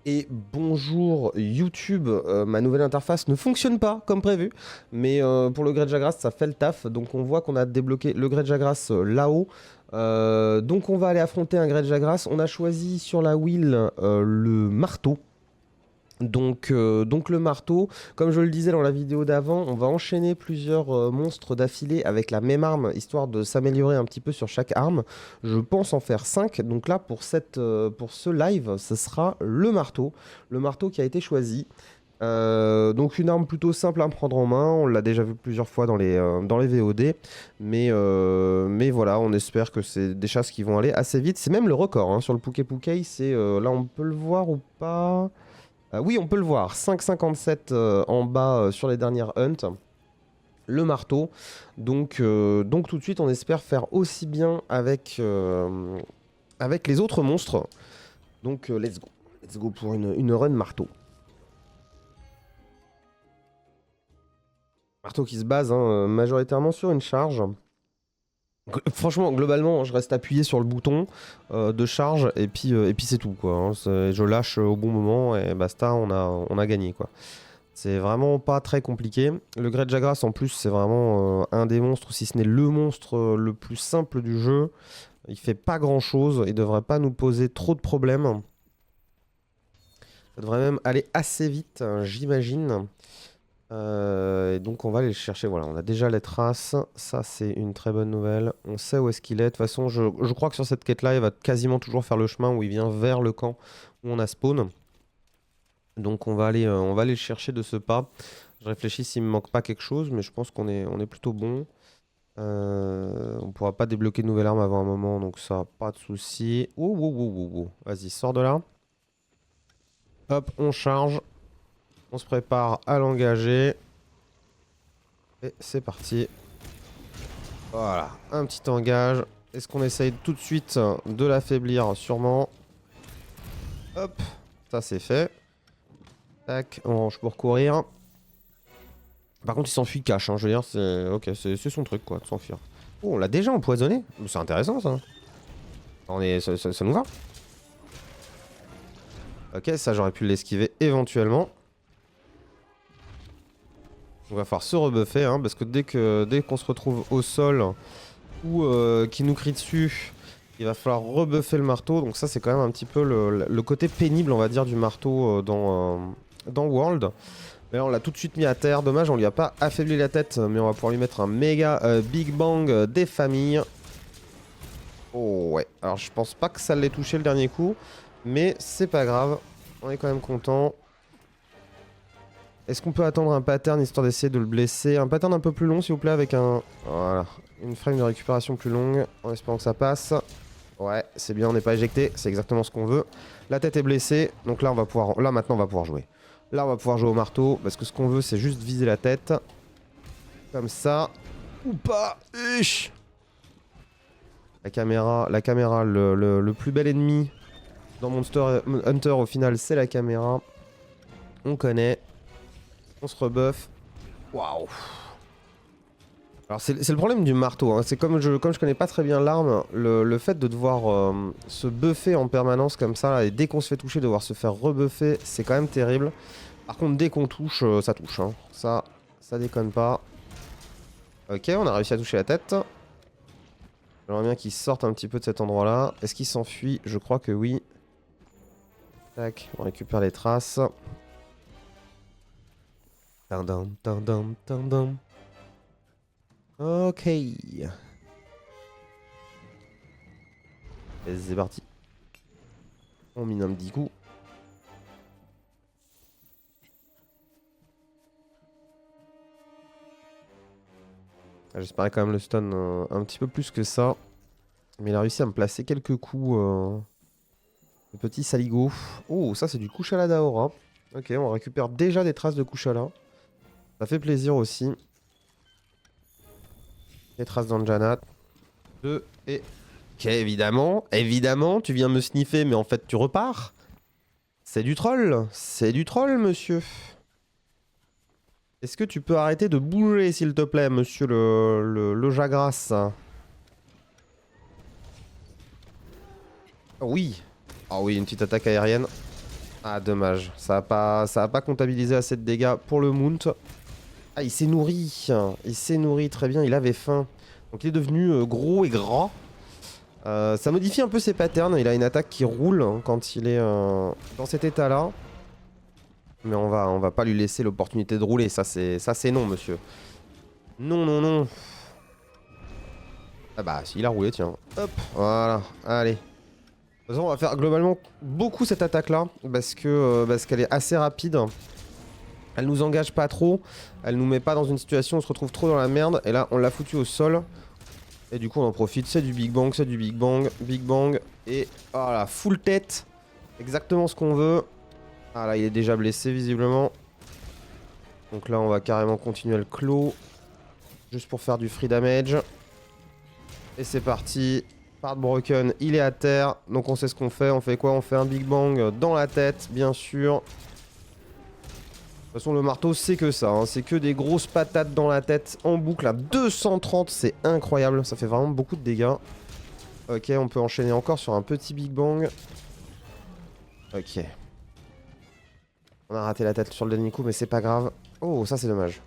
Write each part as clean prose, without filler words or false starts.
Et bonjour YouTube, ma nouvelle interface ne fonctionne pas comme prévu, mais pour le Grejagras ça fait le taf, donc on voit qu'on a débloqué le Grejagras là-haut. Donc on va aller affronter un Grejagras, on a choisi sur la wheel le marteau. Donc le marteau, comme je le disais dans la vidéo d'avant, on va enchaîner plusieurs monstres d'affilée avec la même arme, histoire de s'améliorer un petit peu sur chaque arme. Je pense en faire 5. Donc là, pour ce live, ce sera le marteau qui a été choisi. Donc une arme plutôt simple à prendre en main, on l'a déjà vu plusieurs fois dans les VOD, mais voilà, on espère que c'est des chasses qui vont aller assez vite. C'est même le record hein, sur le Pukei, c'est là on peut le voir ou pas. Oui, on peut le voir, 5,57 en bas sur les dernières hunts, le marteau. Donc tout de suite, on espère faire aussi bien avec les autres monstres. Donc let's go. Let's go pour une run marteau. Marteau qui se base hein, majoritairement sur une charge. Franchement, globalement, je reste appuyé sur le bouton de charge et puis c'est tout quoi. Hein. Je lâche au bon moment et basta, on a gagné quoi. C'est vraiment pas très compliqué. Le Grejagras en plus c'est vraiment un des monstres, si ce n'est le monstre le plus simple du jeu. Il fait pas grand chose, il devrait pas nous poser trop de problèmes. Ça devrait même aller assez vite, hein, j'imagine. Et donc on va aller le chercher, voilà, on a déjà les traces, ça c'est une très bonne nouvelle. On sait où est-ce qu'il est, de toute façon je crois que sur cette quête là il va quasiment toujours faire le chemin où il vient vers le camp où on a spawn. Donc on va aller le chercher de ce pas. Je réfléchis s'il me manque pas quelque chose, mais je pense on est plutôt bon. On pourra pas débloquer de nouvelle arme avant un moment, donc ça, pas de souci. Oh, oh, oh, oh, oh. Vas-y, sors de là. Hop, on charge. On se prépare à l'engager. Et c'est parti. Voilà, un petit engage. Est-ce qu'on essaye tout de suite de l'affaiblir? Sûrement. Hop, ça c'est fait. Tac, on range pour courir. Par contre, il s'enfuit cash, hein. Je veux dire, c'est ok, c'est son truc quoi, de s'enfuir. Oh, on l'a déjà empoisonné? C'est intéressant ça. Ça nous va. Ok, ça j'aurais pu l'esquiver éventuellement. On va falloir se rebuffer, hein, parce que dès qu'on se retrouve au sol ou qu'il nous crie dessus, il va falloir rebuffer le marteau. Donc ça c'est quand même un petit peu le côté pénible, on va dire, du marteau dans World. Mais là on l'a tout de suite mis à terre. Dommage, on lui a pas affaibli la tête, mais on va pouvoir lui mettre un méga Big Bang des familles. Oh ouais, alors je pense pas que ça l'ait touché le dernier coup, mais c'est pas grave, on est quand même content. Est-ce qu'on peut attendre un pattern histoire d'essayer de le blesser? Un pattern un peu plus long s'il vous plaît avec un... Voilà, une frame de récupération plus longue, en espérant que ça passe. Ouais, c'est bien, on n'est pas éjecté, c'est exactement ce qu'on veut. La tête est blessée, donc là on va pouvoir... Là maintenant on va pouvoir jouer. Là on va pouvoir jouer au marteau, parce que ce qu'on veut c'est juste viser la tête. Comme ça. Ou pas. Ish. La caméra, le plus bel ennemi dans Monster Hunter au final c'est la caméra. On connaît. On se rebuff. Waouh. Alors c'est le problème du marteau, hein. C'est comme je connais pas très bien l'arme, le fait de devoir se buffer en permanence comme ça, là, et dès qu'on se fait toucher, devoir se faire rebuffer, c'est quand même terrible. Par contre dès qu'on touche, ça touche. Hein. Ça déconne pas. Ok, on a réussi à toucher la tête. J'aimerais bien qu'il sorte un petit peu de cet endroit-là. Est-ce qu'il s'enfuit? Je crois que oui. Tac, on récupère les traces. Tindam, tindam, tindam. Ok. Et c'est parti. On mine un petit coup. J'espérais quand même le stun un petit peu plus que ça. Mais il a réussi à me placer quelques coups. Le petit saligo. Oh, ça c'est du Kushala d'Aora. Ok, on récupère déjà des traces de Kushala. Ça fait plaisir aussi. Les traces d'Anjanat. 2 et... Ok, évidemment. Évidemment, tu viens me sniffer, mais en fait tu repars. C'est du troll. C'est du troll, monsieur. Est-ce que tu peux arrêter de bouger, s'il te plaît, monsieur le Jagras? Oui. Ah oui, une petite attaque aérienne. Ah, dommage. Ça a pas comptabilisé assez de dégâts pour le Mount. Ah, il s'est nourri. Il s'est nourri très bien. Il avait faim. Donc il est devenu gros et gras. Ça modifie un peu ses patterns. Il a une attaque qui roule quand il est dans cet état-là. Mais on va pas lui laisser l'opportunité de rouler. Ça, c'est non, monsieur. Non, non, non. Ah bah, s'il a roulé, tiens. Hop, voilà. Allez. De toute façon, on va faire globalement beaucoup cette attaque-là. Parce qu'elle est assez rapide. Elle nous engage pas trop. Elle nous met pas dans une situation où on se retrouve trop dans la merde. Et là, on l'a foutu au sol. Et du coup, on en profite. C'est du Big Bang, c'est du Big Bang. Big Bang. Et voilà, full tête. Exactement ce qu'on veut. Ah là, il est déjà blessé, visiblement. Donc là, on va carrément continuer le clos. Juste pour faire du free damage. Et c'est parti. Part broken, il est à terre. Donc on sait ce qu'on fait. On fait quoi? On fait un Big Bang dans la tête, bien sûr. De toute façon, le marteau, c'est que ça. Hein. C'est que des grosses patates dans la tête en boucle à 230. C'est incroyable. Ça fait vraiment beaucoup de dégâts. Ok, on peut enchaîner encore sur un petit Big Bang. Ok. On a raté la tête sur le dernier coup, mais c'est pas grave. Oh, ça c'est dommage.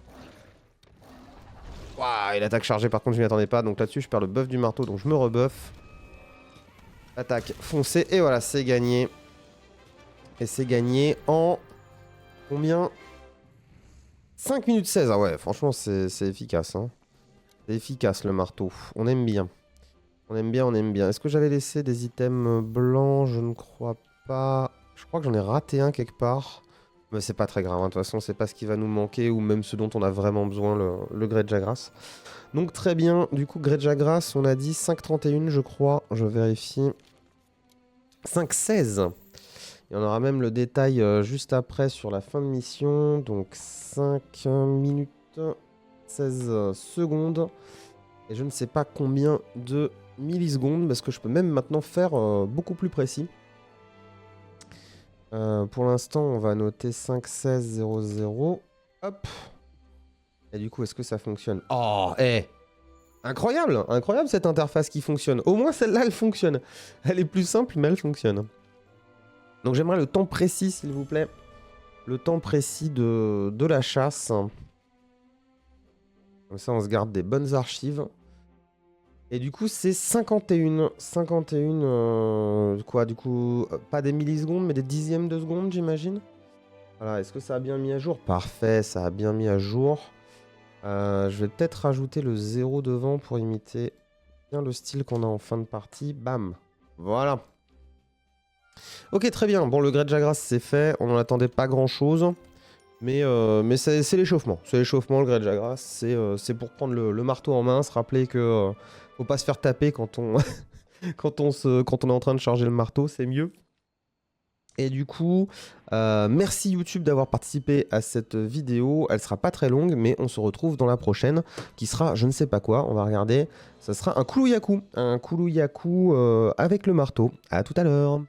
Waouh, et l'attaque chargée, par contre, je m'y attendais pas. Donc là-dessus, je perds le buff du marteau, donc je me rebuff. Attaque foncée, et voilà, c'est gagné. Et c'est gagné en... Combien? 5 minutes 16. Ah ouais, franchement, c'est efficace. Hein. C'est efficace, le marteau. On aime bien. On aime bien, on aime bien. Est-ce que j'avais laissé des items blancs? Je ne crois pas. Je crois que j'en ai raté un quelque part. Mais c'est pas très grave, hein. De toute façon, c'est pas ce qui va nous manquer ou même ce dont on a vraiment besoin, le Grejagras. Donc très bien, du coup Grejagras, on a dit 5,31 je crois, je vérifie. 5,16. Il y en aura même le détail juste après sur la fin de mission. Donc 5 minutes 16 secondes. Et je ne sais pas combien de millisecondes, parce que je peux même maintenant faire beaucoup plus précis. Pour l'instant, on va noter 5,16,00. Hop. Et du coup, est-ce que ça fonctionne? Oh, incroyable! Incroyable cette interface qui fonctionne. Au moins, celle-là, elle fonctionne. Elle est plus simple, mais elle fonctionne. Donc, j'aimerais le temps précis, s'il vous plaît. Le temps précis de la chasse. Comme ça, on se garde des bonnes archives. Et du coup, c'est 51. 51, quoi, du coup, pas des millisecondes, mais des dixièmes de seconde, j'imagine. Voilà, est-ce que ça a bien mis à jour? Parfait, ça a bien mis à jour. Je vais peut-être rajouter le 0 devant pour imiter bien le style qu'on a en fin de partie. Bam. Voilà. Ok, très bien. Bon, le Grejagras, c'est fait. On n'en attendait pas grand-chose. Mais c'est l'échauffement. C'est l'échauffement, le Grejagras. C'est pour prendre le marteau en main, se rappeler que faut pas se faire taper quand on, quand on est en train de charger le marteau, c'est mieux. Et du coup, merci YouTube d'avoir participé à cette vidéo. Elle sera pas très longue, mais on se retrouve dans la prochaine, qui sera, je ne sais pas quoi, on va regarder. Ça sera un Kulu Yaku avec le marteau. À tout à l'heure.